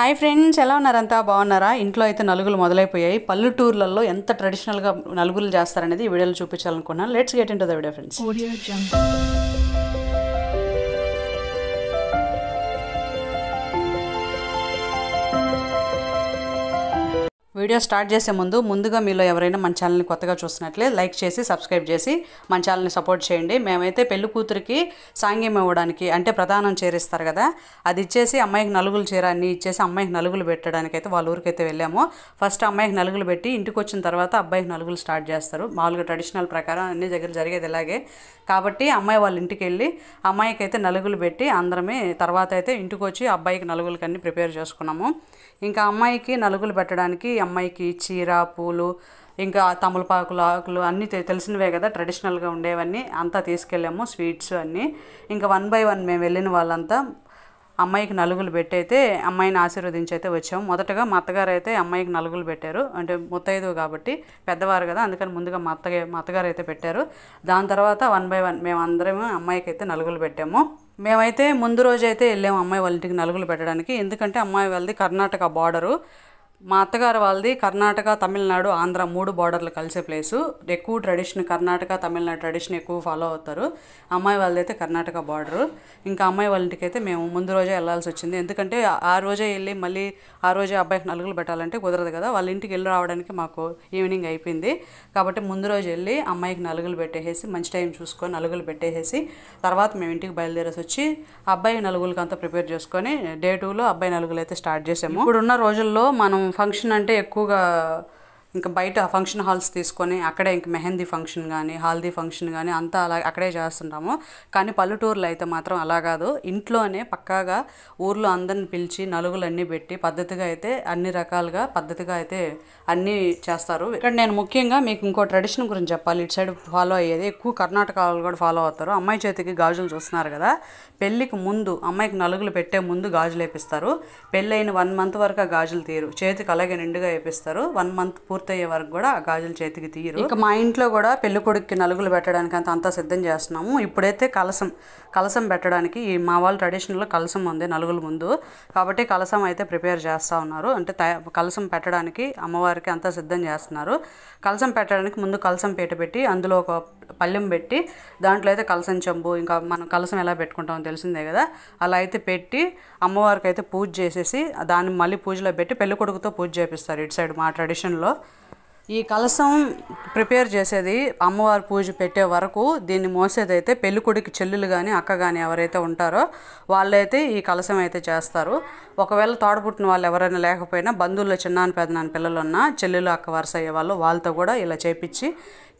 Hi friends, ఎలా ఉన్నారంతా? బాగున్నారా? ఇంట్లో అయితే నలుగులు మొదలైపోయాయి. పల్లెటూర్లలో ఎంత ట్రెడిషనల్గా నలుగులు చేస్తారనేది ఈ వీడియోలో చూపించాలనుకున్నాను. Let's get into the video friends. Video start చేసే ముందుగా మీలో ఎవరైనా మన ఛానల్ని కొత్తగా చూస్తున్నట్లే లైక్ చేసి సబ్స్క్రైబ్ చేసి మన ఛానల్ని సపోర్ట్ చేయండి. మేమైతే పెళ్లి కూతురికి సాంగ్యం ఇవ్వడానికి అంటే ప్రధానం చేరిస్తారు కదా, అది ఇచ్చేసి అమ్మాయికి నలుగులు చీర అన్నీ ఇచ్చేసి అమ్మాయికి నలుగులు పెట్టడానికి అయితే వాళ్ళ ఊరికైతే వెళ్ళాము. ఫస్ట్ అమ్మాయికి నలుగులు పెట్టి ఇంటికి వచ్చిన తర్వాత అబ్బాయికి నలుగులు స్టార్ట్ చేస్తారు. మామూలుగా ట్రెడిషనల్ ప్రకారం అన్ని దగ్గర జరిగేది ఇలాగే కాబట్టి అమ్మాయి వాళ్ళ ఇంటికి వెళ్ళి అమ్మాయికి అయితే నలుగులు పెట్టి అందరమే తర్వాత అయితే ఇంటికి వచ్చి అబ్బాయికి నలుగులకి అన్నీ ప్రిపేర్ చేసుకున్నాము. ఇంకా అమ్మాయికి నలుగులు పెట్టడానికి అమ్మాయికి చీర, పూలు, ఇంకా తమలపాకులు, ఆకులు అన్నీ తెలిసినవే కదా, ట్రెడిషనల్గా ఉండేవన్నీ అంతా తీసుకెళ్ళాము. స్వీట్స్ అన్నీ ఇంకా 1 by 1 మేము వెళ్ళిన వాళ్ళంతా అమ్మాయికి నలుగులు పెట్టి అయితే అమ్మాయిని ఆశీర్వదించి అయితే వచ్చాము. మొదటగా మా అత్తగారు అయితే అమ్మాయికి నలుగులు పెట్టారు. అంటే ముత్తైదు కాబట్టి పెద్దవారు కదా, అందుకని ముందుగా మా అత్తగారు అయితే పెట్టారు. దాని తర్వాత 1 by 1 మేము అందరము అమ్మాయికి అయితే నలుగులు పెట్టాము. మేమైతే ముందు రోజు అయితే వెళ్ళాము అమ్మాయి వాళ్ళ ఇంటికి నలుగులు పెట్టడానికి. ఎందుకంటే అమ్మాయి వాళ్ళది కర్ణాటక బార్డరు, మా అత్తగారు వాళ్ళది కర్ణాటక, తమిళనాడు, ఆంధ్ర 3 బార్డర్లు కలిసే ప్లేసు. ఎక్కువ ట్రెడిషన్ కర్ణాటక, తమిళనాడు ట్రెడిషన్ ఎక్కువ ఫాలో అవుతారు. అమ్మాయి వాళ్ళది అయితే కర్ణాటక బార్డరు. ఇంకా అమ్మాయి వాళ్ళ ఇంటికి అయితే మేము ముందు రోజే వెళ్ళాల్సి వచ్చింది. ఎందుకంటే ఆ రోజే వెళ్ళి మళ్ళీ ఆ రోజే అబ్బాయికి నలుగులు పెట్టాలంటే కుదరదు కదా, వాళ్ళ ఇంటికి వెళ్ళి రావడానికి మాకు ఈవినింగ్ అయిపోయింది. కాబట్టి ముందు రోజు వెళ్ళి అమ్మాయికి నలుగులు పెట్టేసి మంచి టైం చూసుకొని నలుగులు పెట్టేసి తర్వాత మేము ఇంటికి బయలుదేరేసి వచ్చి అబ్బాయి నలుగులకి అంతా ప్రిపేర్ చేసుకొని డే 2లో అబ్బాయి నలుగులు అయితే స్టార్ట్ చేసాము. ఇప్పుడున్న రోజుల్లో మనం ఫంక్షన్ అంటే ఎక్కువగా ఇంకా బయట ఫంక్షన్ హాల్స్ తీసుకొని అక్కడే ఇంక మెహందీ ఫంక్షన్ కానీ హల్దీ ఫంక్షన్ కానీ అంతా అలా అక్కడే చేస్తుంటాము. కానీ పల్లెటూరులో అయితే మాత్రం అలా కాదు, ఇంట్లోనే పక్కాగా ఊర్లో అందరిని పిలిచి నలుగులన్నీ పెట్టి పద్ధతిగా అయితే అన్ని రకాలుగా పద్ధతిగా అయితే అన్నీ చేస్తారు. ఇక్కడ నేను ముఖ్యంగా మీకు ఇంకో ట్రెడిషన్ గురించి చెప్పాలి. ఇటు సైడ్ ఫాలో అయ్యేది ఎక్కువ కర్ణాటక వాళ్ళు కూడా ఫాలో అవుతారు. అమ్మాయి చేతికి గాజులు చూస్తున్నారు కదా, పెళ్ళికి ముందు అమ్మాయికి నలుగులు పెట్టే ముందు గాజులు వేపిస్తారు. పెళ్ళైన 1 month వరకు ఆ గాజులు తీరు, చేతికి అలాగే నిండుగా వేపిస్తారు. 1 month పూర్తయ్యే వరకు కూడా ఆ గాజులు చేతికి తీయరు. ఇక మా ఇంట్లో కూడా పెళ్లి కొడుక్కి నలుగులు పెట్టడానికి అంతా సిద్ధం చేస్తున్నాము. ఇప్పుడైతే కలసం పెట్టడానికి మా వాళ్ళ ట్రెడిషనల్లో కలసం ఉంది నలుగుల ముందు, కాబట్టి కలసం అయితే ప్రిపేర్ చేస్తూ ఉన్నారు. అంటే కలసం పెట్టడానికి అమ్మవారికి అంతా సిద్ధం చేస్తున్నారు. కలసం పెట్టడానికి ముందు కలసం పీట పెట్టి అందులో ఒక పళ్ళెం పెట్టి దాంట్లో అయితే కలసం చెంబు, ఇంకా మనం కలసం ఎలా పెట్టుకుంటామో తెలిసిందే కదా, అలా అయితే పెట్టి అమ్మవారికి అయితే పూజ చేసేసి దాన్ని మళ్ళీ పూజలో పెట్టి పెళ్లి కొడుకుతో పూజ చేపిస్తారు ఇటు సైడ్ మా ట్రెడిషన్లో. ఈ కలసం ప్రిపేర్ చేసేది అమ్మవారి పూజ పెట్టే వరకు దీన్ని మోసేదైతే పెళ్లి కొడుకు చెల్లెలు కానీ అక్క కానీ ఎవరైతే ఉంటారో వాళ్ళైతే ఈ కలసం అయితే చేస్తారు. ఒకవేళ తోడపుట్టిన వాళ్ళు ఎవరైనా లేకపోయినా బంధువుల్లో చిన్నాన్న పెదనాన్న పిల్లలు ఉన్న చెల్లెలు అక్క వరుస అయ్యే వాళ్ళు వాళ్ళతో కూడా ఇలా చేపించి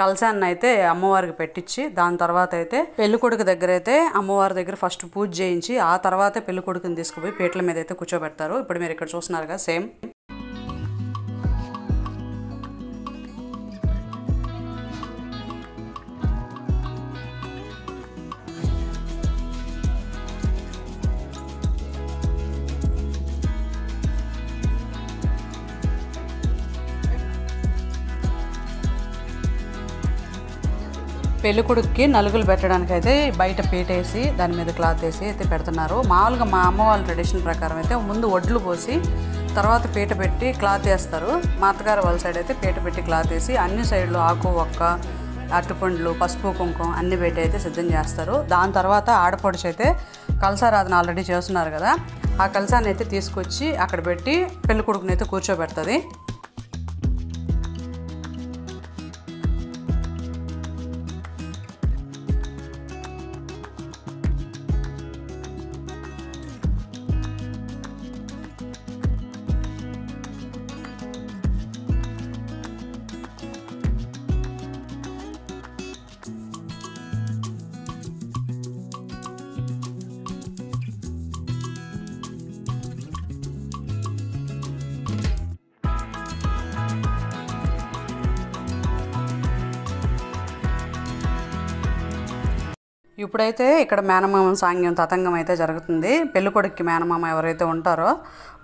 కలసాన్ని అయితే అమ్మవారికి పెట్టించి దాని తర్వాత అయితే పెళ్లి కొడుకు దగ్గర అయితే అమ్మవారి దగ్గర ఫస్ట్ పూజ చేయించి ఆ తర్వాత పెళ్లి కొడుకుని తీసుకుపోయి పీటల మీద అయితే కూర్చోబెడతారు. ఇప్పుడు మీరు ఇక్కడ చూస్తున్నారు కదా సేమ్. పెళ్ళికొడుక్కి నలుగులు పెట్టడానికి అయితే బయట పీటేసి దాని మీద క్లాత్ వేసి అయితే పెడుతున్నారు. మామూలుగా మా అమ్మ వాళ్ళ ట్రెడిషన్ ప్రకారం అయితే ముందు ఒడ్లు పోసి తర్వాత పీట పెట్టి క్లాత్ వేస్తారు. మా అత్తగారు వాళ్ళ సైడ్ అయితే పీట పెట్టి క్లాత్ వేసి అన్ని సైడ్లు ఆకు, ఒక్క, అరటిపండ్లు, పసుపు, కుంకుమ అన్ని పెట్టి అయితే సిద్ధం చేస్తారు. దాని తర్వాత ఆడపడుచు అయితే కలసారాధన ఆల్రెడీ చేస్తున్నారు కదా, ఆ కలసాన్ని అయితే తీసుకొచ్చి అక్కడ పెట్టి పెళ్ళికొడుకుని అయితే కూర్చోబెడుతుంది. ఇప్పుడైతే ఇక్కడ మేనమామ సాంగ్యం తతంగం అయితే జరుగుతుంది. పెళ్ళికొడుక్కి మేనమామ ఎవరైతే ఉంటారో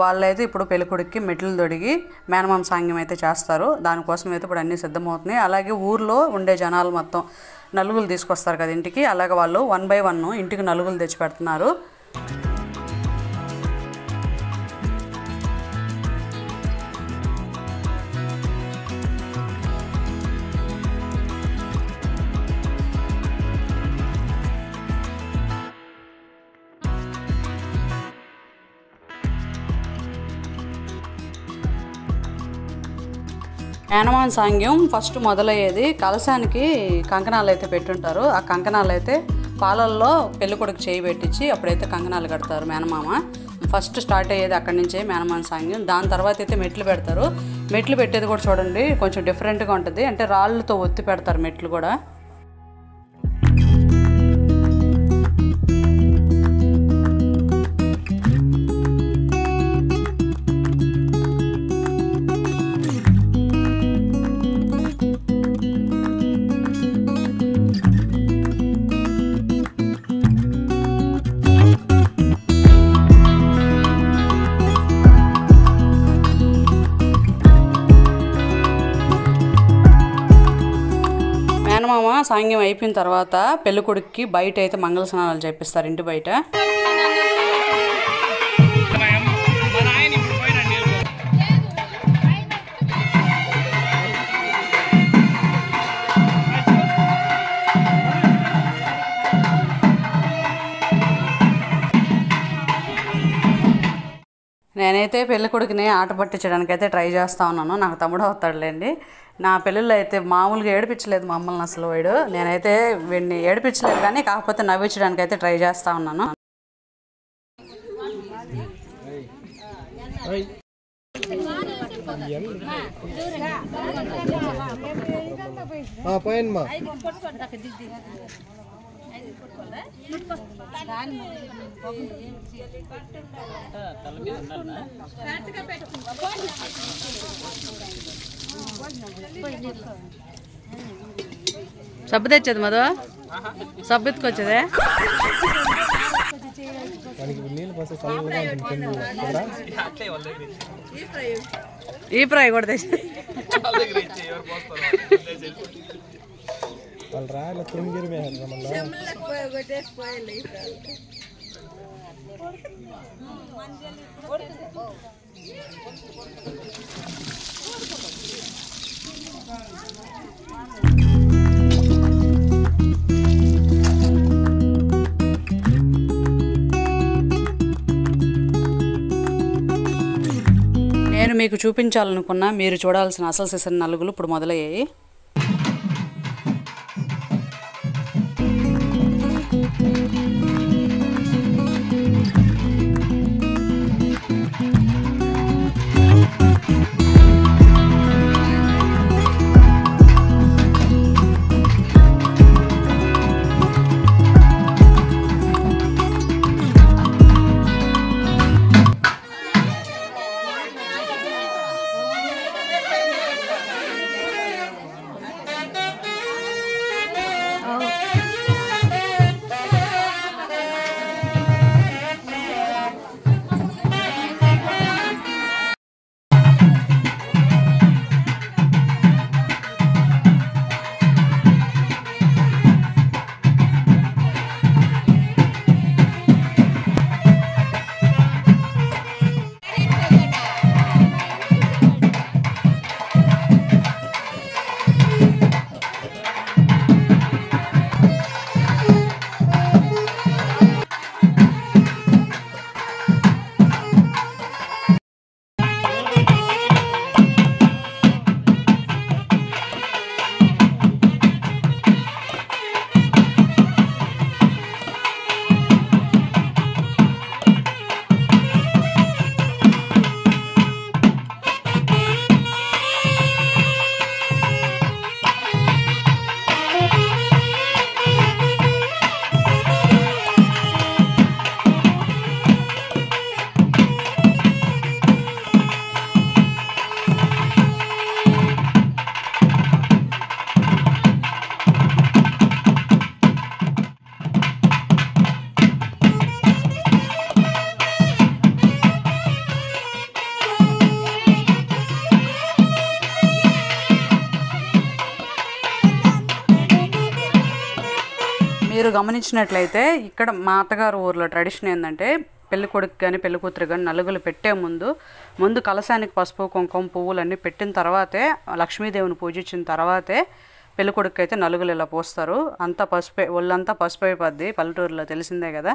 వాళ్ళైతే ఇప్పుడు పెళ్ళికొడుక్కి మెట్లు తొడిగి మేనమామ సాంగ్యం అయితే చేస్తారు. దానికోసం అయితే ఇప్పుడు అన్నీ సిద్ధమవుతున్నాయి. అలాగే ఊర్లో ఉండే జనాలు మొత్తం నలుగులు తీసుకొస్తారు కదా ఇంటికి, అలాగే వాళ్ళు 1 by 1 ఇంటికి నలుగులు తెచ్చి పెడుతున్నారు. మేనమామ సాంగ్యం ఫస్ట్ మొదలయ్యేది కలశానికి కంకణాలు అయితే పెట్టుంటారు. ఆ కంకణాలు అయితే పాలల్లో పెళ్ళికొడుకు చేయి పెట్టించి అప్పుడైతే కంకణాలు కడతారు మేనమామ. ఫస్ట్ స్టార్ట్ అయ్యేది అక్కడి నుంచే మేనమామ సాంగ్యం. దాని తర్వాత అయితే మెట్లు పెడతారు. మెట్లు పెట్టేది కూడా చూడండి కొంచెం డిఫరెంట్గా ఉంటుంది, అంటే రాళ్ళతో ఒత్తి పెడతారు మెట్లు కూడా. మేనమామ సాంగ్యం అయిపోయిన తర్వాత పెళ్ళికొడుక్కి బయట అయితే మంగళ స్నానాలు చేపిస్తారు ఇంటి బయట. నేనైతే పెళ్ళికొడుకుని ఆట పట్టించడానికి అయితే ట్రై చేస్తూ ఉన్నాను. నాకు తమ్ముడు అవుతాడులేండి. నా పెళ్ళిళ్ళు అయితే మామూలుగా ఏడిపించలేదు మమ్మల్ని అసలు వాడు. నేనైతే వీడిని ఏడిపించలేదు కానీ కాకపోతే నవ్వించడానికి అయితే ట్రై చేస్తూ ఉన్నాను. సబ్బు తెచ్చేది మధు, సబ్బు ఎత్తుకొచ్చేదే. ఈ ఫ్రై కూడా తెచ్చి నేను మీకు చూపించాలనుకున్నా మీరు చూడాల్సిన అసలు సీజన్ నలుగులు ఇప్పుడు మొదలయ్యాయి. మీరు గమనించినట్లయితే ఇక్కడ మా అత్తగారు ఊర్లో ట్రెడిషన్ ఏంటంటే పెళ్ళికొడుకు కానీ పెళ్ళికూతురు కానీ నలుగులు పెట్టే ముందు కలశానికి పసుపు కుంకుమ పువ్వులన్నీ పెట్టిన తర్వాతే లక్ష్మీదేవిని పూజించిన తర్వాతే పెళ్ళికొడుకు అయితే నలుగులు ఇలా పోస్తారు. అంతా పసుపు, ఒళ్ళంతా పసుపు అయిపోద్ది పల్లెటూరులో, తెలిసిందే కదా.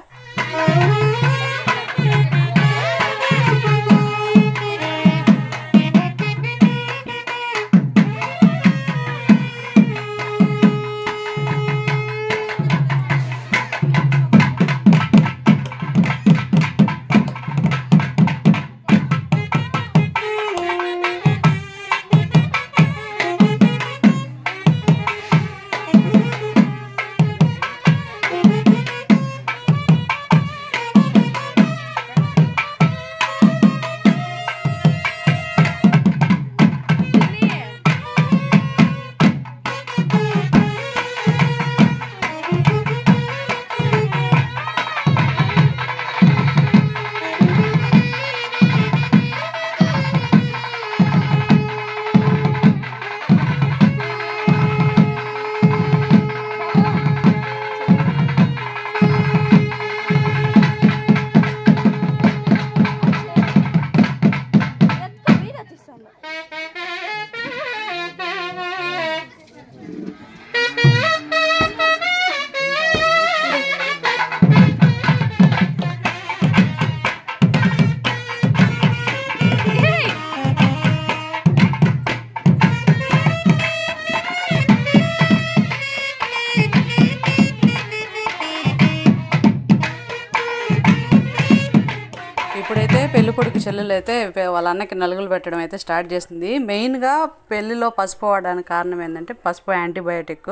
ఇప్పుడైతే పెళ్లి కొడుకు చెల్లెలు అయితే వాళ్ళ అన్నకి నలుగులు పెట్టడం అయితే స్టార్ట్ చేసింది. మెయిన్గా పెళ్ళిలో పసుపు వాడడానికి కారణం ఏంటంటే పసుపు యాంటీబయాటిక్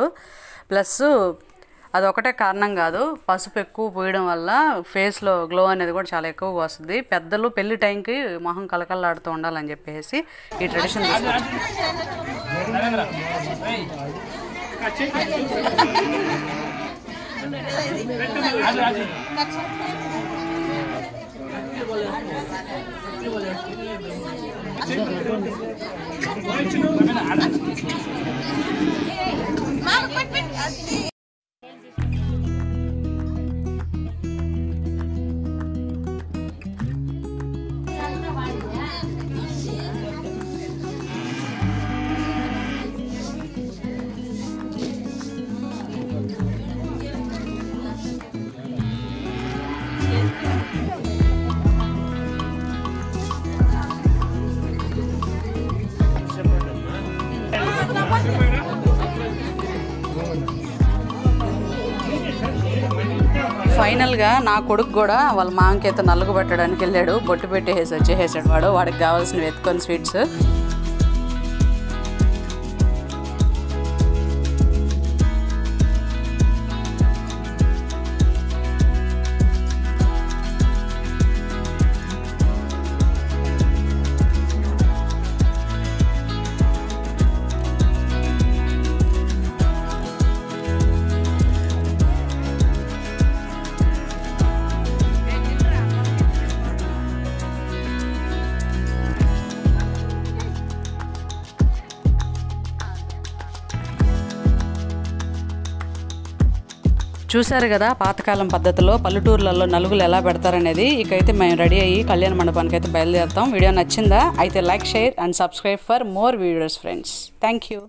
ప్లస్ అదొకటే కారణం కాదు, పసుపు ఎక్కువ పోయడం వల్ల ఫేస్లో గ్లో అనేది కూడా చాలా ఎక్కువగా వస్తుంది. పెద్దలు పెళ్లి టైంకి మొహం కలకల్లాడుతూ ఉండాలని చెప్పేసి ఈ ట్రెడిషన్ ఫైనల్గా నా కొడుకు కూడా వాళ్ళ మామకి అయితే నలుగు పెట్టడానికి వెళ్ళాడు. బొట్టు పెట్టేసి వచ్చేసాడు వాడు. వాడికి కావాల్సినవి ఎత్తుకొని స్వీట్స్. చూశారు కదా పాతకాలం పద్ధతిలో పల్లెటూర్లలో నలుగులు ఎలా పెడతారనేది. ఇకైతే మేము రెడీ అయ్యి కళ్యాణ మండపానికి అయితే బయలుదేరుతాం. వీడియో నచ్చిందా? అయితే like, share and subscribe for more videos friends. Thank you.